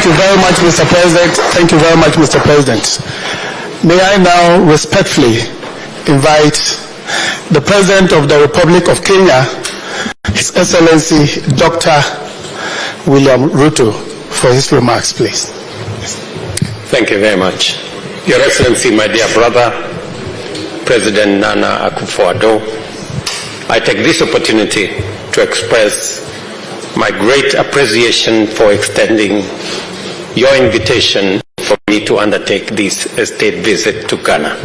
Thank you very much, Mr. President. Thank you very much, Mr. President. May I now respectfully invite the President of the Republic of Kenya, His Excellency Dr. William Ruto, for his remarks, please. Thank you very much. Your Excellency, my dear brother, President Nana Akufo-Addo, I take this opportunity to express my great appreciation for extending your invitation for me to undertake this state visit to Ghana.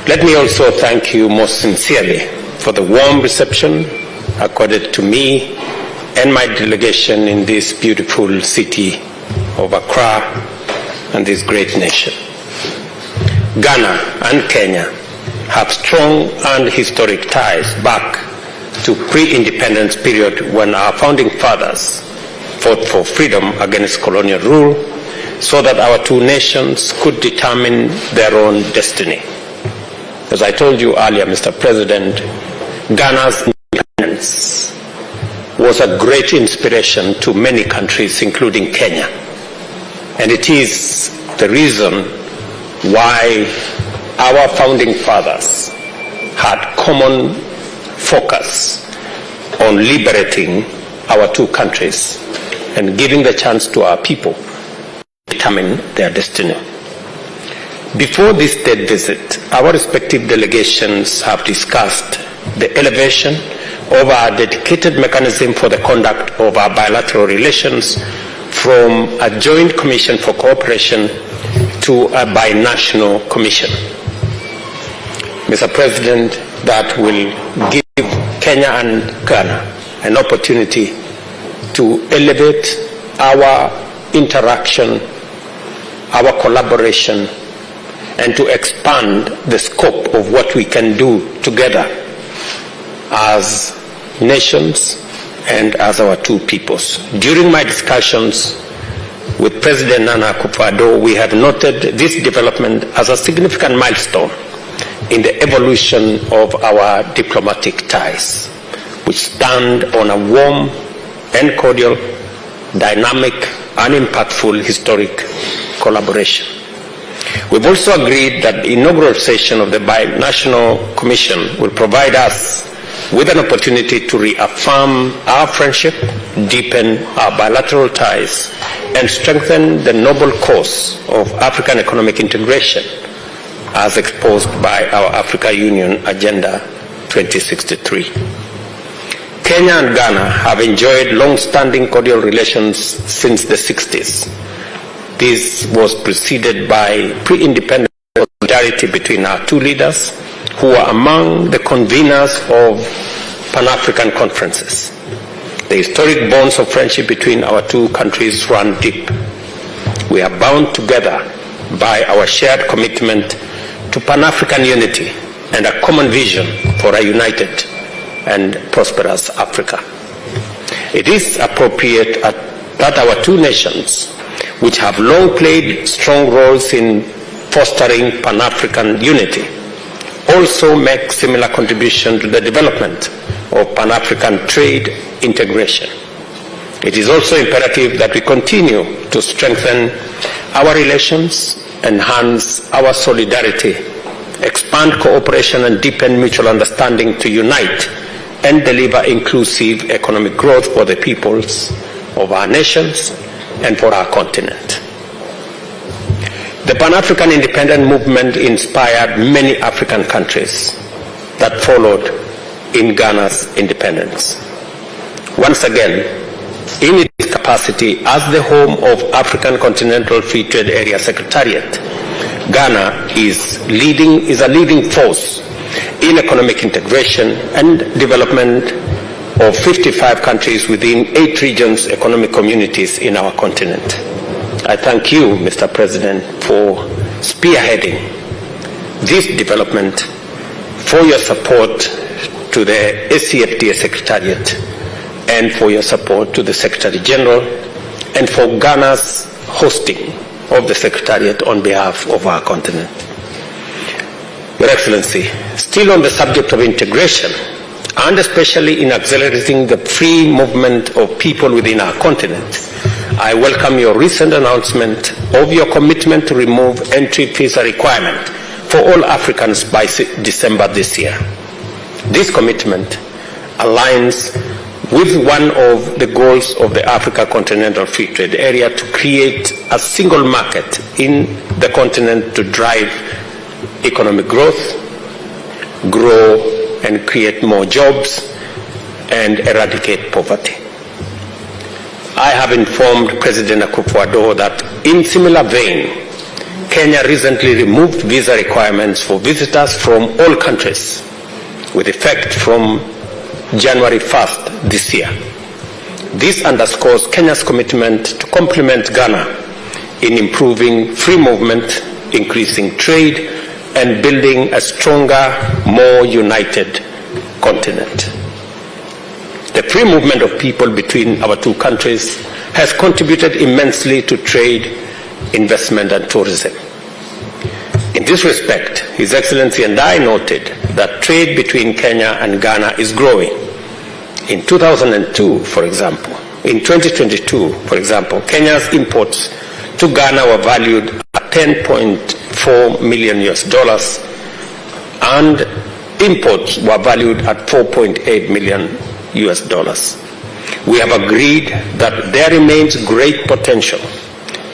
Let me also thank you most sincerely for the warm reception accorded to me and my delegation in this beautiful city of Accra and this great nation. Ghana and Kenya have strong and historic ties back to pre-independence period when our founding fathers fought for freedom against colonial rule so that our two nations could determine their own destiny. As I told you earlier, Mr. President, Ghana's independence was a great inspiration to many countries, including Kenya. And it is the reason why our founding fathers had common focus on liberating our two countries and giving the chance to our people to determine their destiny. Before this state visit, our respective delegations have discussed the elevation of our dedicated mechanism for the conduct of our bilateral relations from a joint commission for cooperation to a binational commission. Mr. President, that will give Kenya and Ghana an opportunity to elevate our interaction, our collaboration, and to expand the scope of what we can do together as nations and as our two peoples. During my discussions with President Nana Akufo-Addo, we have noted this development as a significant milestone in the evolution of our diplomatic ties, which stand on a warm and cordial, dynamic and impactful historic collaboration. We've also agreed that the inaugural session of the Binational Commission will provide us with an opportunity to reaffirm our friendship, deepen our bilateral ties, and strengthen the noble cause of African economic integration as exposed by our Africa Union Agenda 2063. Kenya and Ghana have enjoyed long-standing cordial relations since the 60s. This was preceded by pre-independence solidarity between our two leaders, who were among the conveners of Pan-African conferences. The historic bonds of friendship between our two countries run deep. We are bound together by our shared commitment to Pan-African unity and a common vision for a united and prosperous Africa. It is appropriate that our two nations, which have long played strong roles in fostering Pan-African unity, also make similar contribution to the development of Pan-African trade integration. It is also imperative that we continue to strengthen our relations, enhance our solidarity, expand cooperation and deepen mutual understanding to unite and deliver inclusive economic growth for the peoples of our nations and for our continent. The Pan-African independent movement inspired many African countries that followed in Ghana's independence. Once again, in its capacity as the home of African Continental Free Trade Area Secretariat, Ghana is a leading force in economic integration and development of 55 countries within 8 regions, economic communities in our continent. I thank you, Mr. President, for spearheading this development, for your support to the ACFTA Secretariat, and for your support to the Secretary General, and for Ghana's hosting of the Secretariat on behalf of our continent. Your Excellency, still on the subject of integration, and especially in accelerating the free movement of people within our continent, I welcome your recent announcement of your commitment to remove entry visa requirement for all Africans by December this year. This commitment aligns with one of the goals of the Africa Continental Free Trade Area to create a single market in the continent to drive economic growth, grow and create more jobs, and eradicate poverty. I have informed President Akufo-Addo that in similar vein, Kenya recently removed visa requirements for visitors from all countries with effect from January 1st this year. This underscores Kenya's commitment to complement Ghana in improving free movement, increasing trade, and building a stronger, more united continent. The free movement of people between our two countries has contributed immensely to trade, investment, and tourism. In this respect, His Excellency and I noted that trade between Kenya and Ghana is growing. In 2022, for example, in 2022, for example, Kenya's imports to Ghana were valued at $10.4 million and imports were valued at $4.8 million. We have agreed that there remains great potential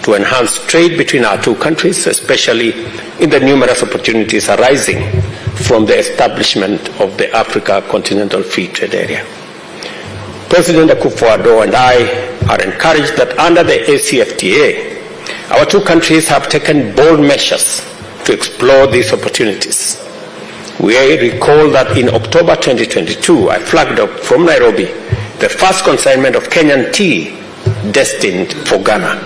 to enhance trade between our two countries, especially in the numerous opportunities arising from the establishment of the Africa Continental Free Trade Area. President Akufo-Addo and I are encouraged that under the ACFTA, our two countries have taken bold measures to explore these opportunities. We recall that in October 2022, I flagged up from Nairobi the first consignment of Kenyan tea destined for Ghana.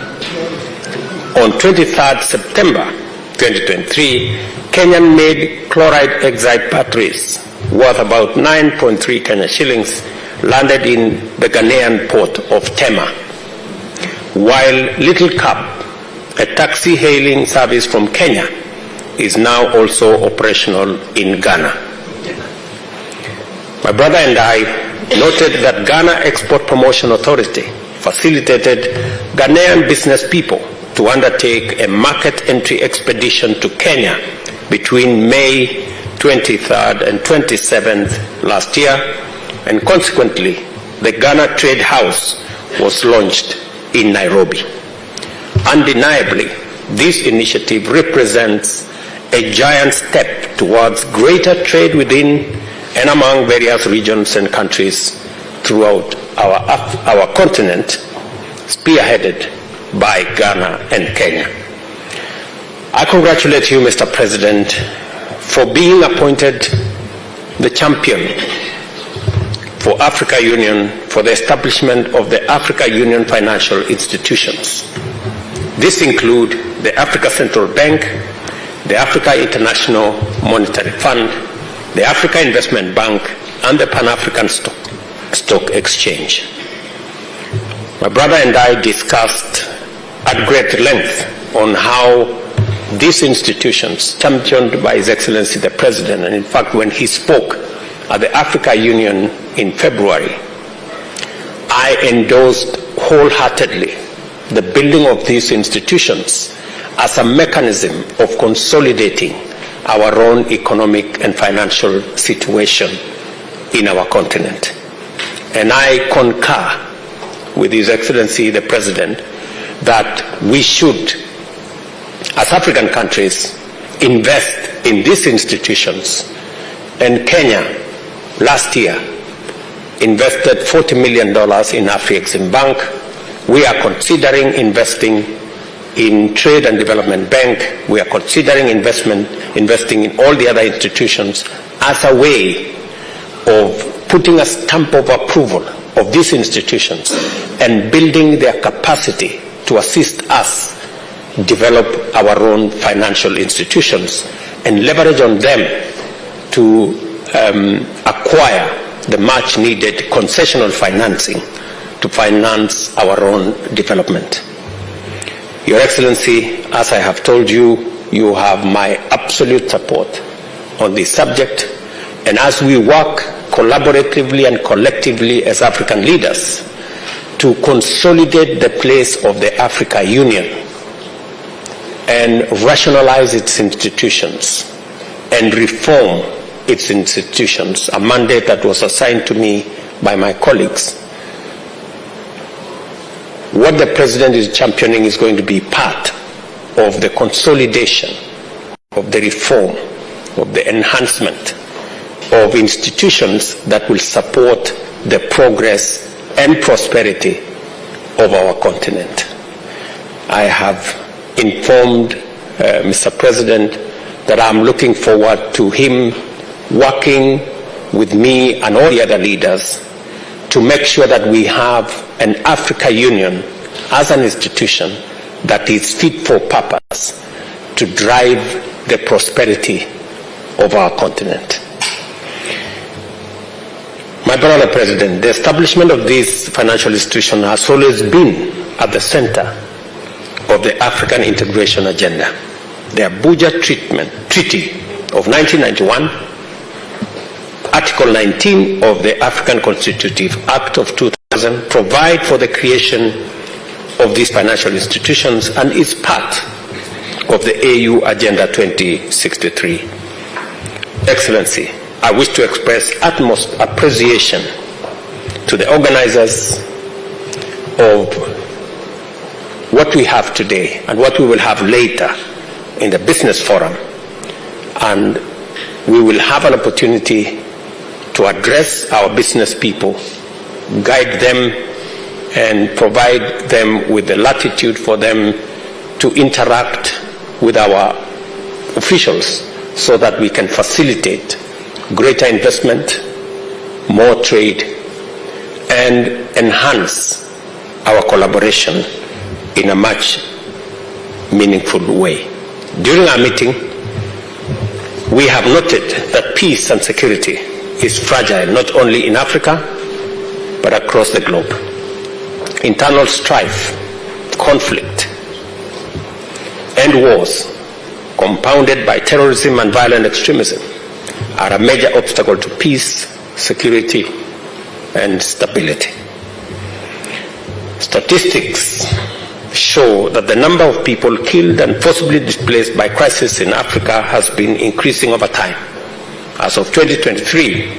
On 23rd September 2023, Kenyan-made chloride-exide batteries worth about 9.3 Kenya shillings landed in the Ghanaian port of Tema, while Little Cab, a taxi-hailing service from Kenya, is now also operational in Ghana. My brother and I noted that Ghana Export Promotion Authority facilitated Ghanaian business people to undertake a market entry expedition to Kenya between May 23rd and 27th last year, and consequently, the Ghana Trade House was launched in Nairobi. Undeniably, this initiative represents a giant step towards greater trade within and among various regions and countries throughout our continent, spearheaded by Ghana and Kenya. I congratulate you, Mr. President, for being appointed the champion for Africa Union for the establishment of the Africa Union financial institutions. This include the Africa Central Bank, the Africa International Monetary Fund, the Africa Investment Bank, and the Pan-African Stock Exchange. My brother and I discussed at great length on how these institutions, championed by His Excellency the President, and in fact when he spoke at the Africa Union in February, I endorsed wholeheartedly the building of these institutions as a mechanism of consolidating our own economic and financial situation in our continent. And I concur with His Excellency the President that we should, as African countries, invest in these institutions. And Kenya, last year, invested $40 million in Afrexim Bank. We are considering investing in Trade and Development Bank. We are considering investing in all the other institutions as a way of putting a stamp of approval of these institutions and building their capacity to assist us develop our own financial institutions and leverage on them to acquire the much needed concessional financing to finance our own development. Your Excellency, as I have told you, you have my absolute support on this subject, and as we work collaboratively and collectively as African leaders, to consolidate the place of the Africa Union and rationalize its institutions and reform its institutions, a mandate that was assigned to me by my colleagues. What the President is championing is going to be part of the consolidation, of the reform, of the enhancement of institutions that will support the progress and prosperity of our continent. I have informed Mr. President that I'm looking forward to him working with me and all the other leaders to make sure that we have an Africa Union as an institution that is fit for purpose to drive the prosperity of our continent. My brother President, the establishment of this financial institution has always been at the center of the African integration agenda. The Abuja Treaty of 1991, Article 19 of the African Constitutive Act of 2000 provide for the creation of these financial institutions and is part of the AU Agenda 2063. Excellency, I wish to express utmost appreciation to the organizers of what we have today and what we will have later in the business forum, and we will have an opportunity to address our business people, guide them and provide them with the latitude for them to interact with our officials so that we can facilitate greater investment, more trade, and enhance our collaboration in a much meaningful way. During our meeting, we have noted that peace and security is fragile not only in Africa, but across the globe. Internal strife, conflict, and wars, compounded by terrorism and violent extremism, are a major obstacle to peace, security, and stability. Statistics show that the number of people killed and forcibly displaced by crisis in Africa has been increasing over time. As of 2023,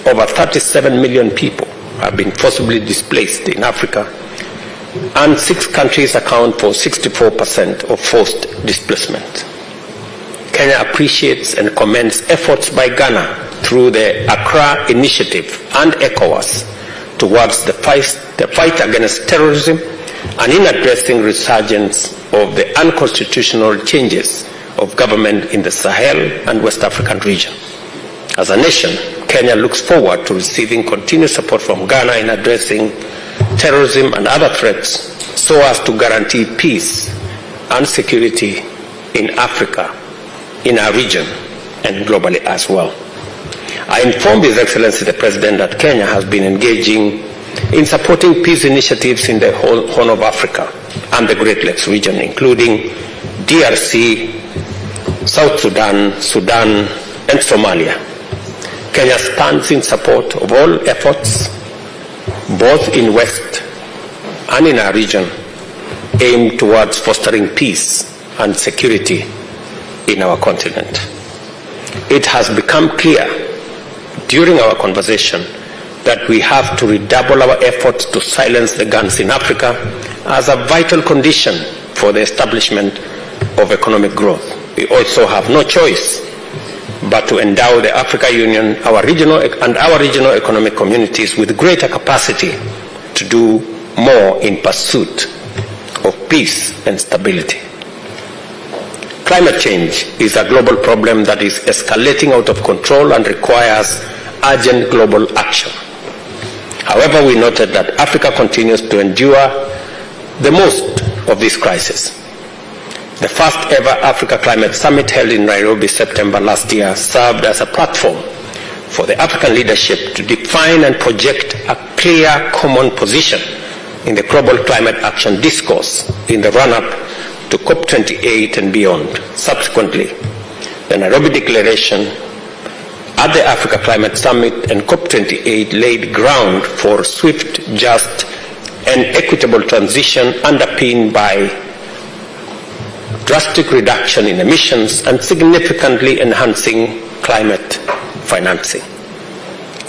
over 37 million people have been forcibly displaced in Africa, and 6 countries account for 64% of forced displacement. Kenya appreciates and commends efforts by Ghana through the Accra Initiative and ECOWAS towards the fight against terrorism and in addressing resurgence of the unconstitutional changes of government in the Sahel and West African region. As a nation, Kenya looks forward to receiving continued support from Ghana in addressing terrorism and other threats so as to guarantee peace and security in Africa, in our region, and globally as well. I informed His Excellency the President that Kenya has been engaging in supporting peace initiatives in the whole Horn of Africa and the Great Lakes region, including DRC, South Sudan, Sudan, and Somalia. Kenya stands in support of all efforts, both in West and in our region, aimed towards fostering peace and security in our continent. It has become clear during our conversation that we have to redouble our efforts to silence the guns in Africa as a vital condition for the establishment of economic growth. We also have no choice but to endow the Africa Union, our regional economic communities with greater capacity to do more in pursuit of peace and stability. Climate change is a global problem that is escalating out of control and requires urgent global action. However, we noted that Africa continues to endure the most of this crisis. The first ever Africa Climate Summit held in Nairobi September last year served as a platform for the African leadership to define and project a clear common position in the global climate action discourse in the run-up to COP28 and beyond. Subsequently, the Nairobi Declaration at the Africa Climate Summit and COP28 laid ground for swift, just, and equitable transition underpinned by drastic reduction in emissions and significantly enhancing climate financing.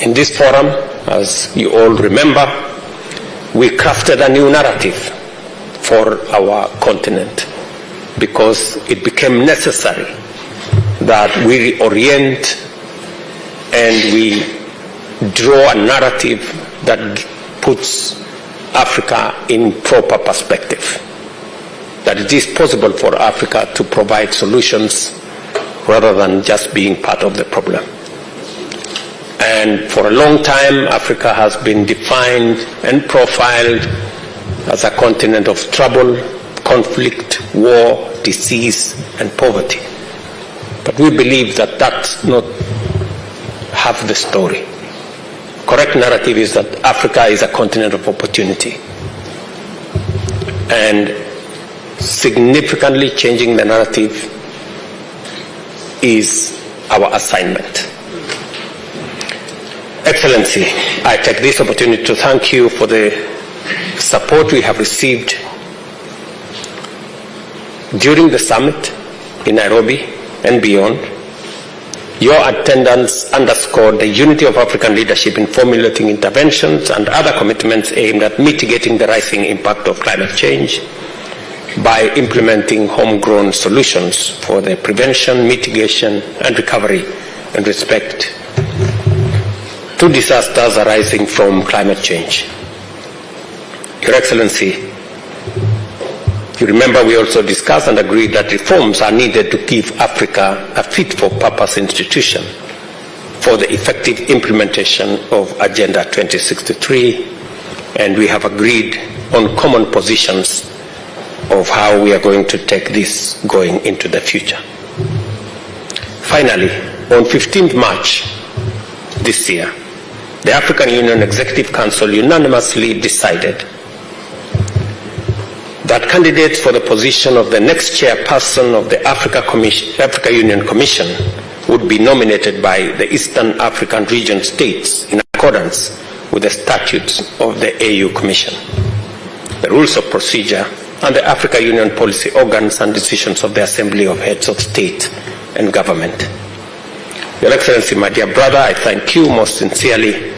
In this forum, as you all remember, we crafted a new narrative for our continent because it became necessary that we reorient and we draw a narrative that puts Africa in proper perspective, that it is possible for Africa to provide solutions rather than just being part of the problem. And for a long time, Africa has been defined and profiled as a continent of trouble, conflict, war, disease, and poverty. But we believe that that's not half the story. Correct narrative is that Africa is a continent of opportunity. And significantly changing the narrative is our assignment. Excellency, I take this opportunity to thank you for the support we have received during the summit in Nairobi and beyond. Your attendance underscored the unity of African leadership in formulating interventions and other commitments aimed at mitigating the rising impact of climate change by implementing homegrown solutions for the prevention, mitigation, and recovery in respect to disasters arising from climate change. Your Excellency, you remember we also discussed and agreed that reforms are needed to give Africa a fit-for-purpose institution for the effective implementation of Agenda 2063, and we have agreed on common positions of how we are going to take this going into the future. Finally, on 15th March this year, the African Union Executive Council unanimously decided that candidates for the position of the next chairperson of the Africa Union Commission would be nominated by the Eastern African region states in accordance with the statutes of the AU Commission, the rules of procedure, and the Africa Union policy organs and decisions of the Assembly of Heads of State and Government. Your Excellency, my dear brother, I thank you most sincerely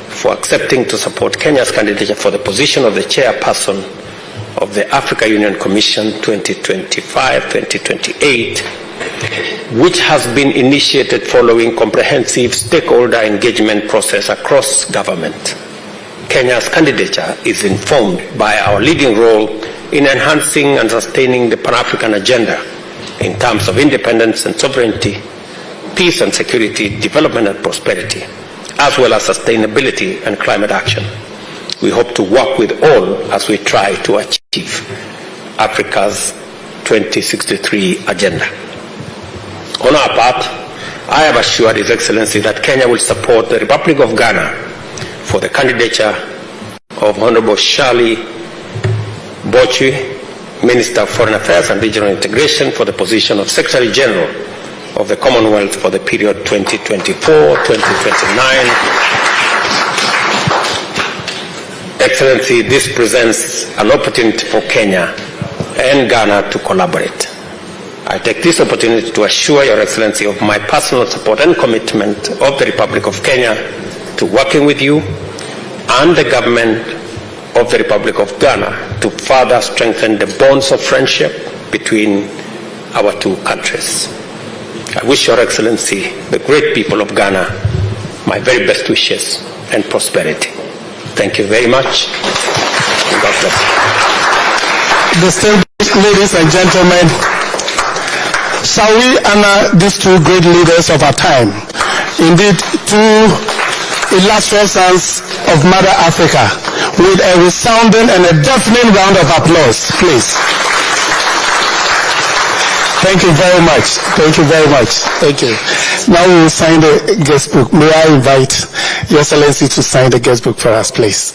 for accepting to support Kenya's candidature for the position of the chairperson of the Africa Union Commission 2025-2028, which has been initiated following comprehensive stakeholder engagement process across government. Kenya's candidature is informed by our leading role in enhancing and sustaining the Pan-African agenda in terms of independence and sovereignty, peace and security, development and prosperity, as well as sustainability and climate action. We hope to work with all as we try to achieve Africa's 2063 agenda. On our part, I have assured His Excellency that Kenya will support the Republic of Ghana for the candidature of Honorable Shirley Bochwe, Minister of Foreign Affairs and Regional Integration, for the position of Secretary General of the Commonwealth for the period 2024-2029. Excellency, this presents an opportunity for Kenya and Ghana to collaborate. I take this opportunity to assure Your Excellency of my personal support and commitment of the Republic of Kenya to working with you and the government of the Republic of Ghana to further strengthen the bonds of friendship between our two countries. I wish Your Excellency, the great people of Ghana, my very best wishes and prosperity. Thank you very much. God bless you. Distinguished ladies and gentlemen, shall we honor these two great leaders of our time? Indeed, two illustrious sons of Mother Africa, with a resounding and a deafening round of applause, please. Thank you very much. Thank you very much. Thank you. Now we will sign the guest book. May I invite Your Excellency to sign the guest book for us, please.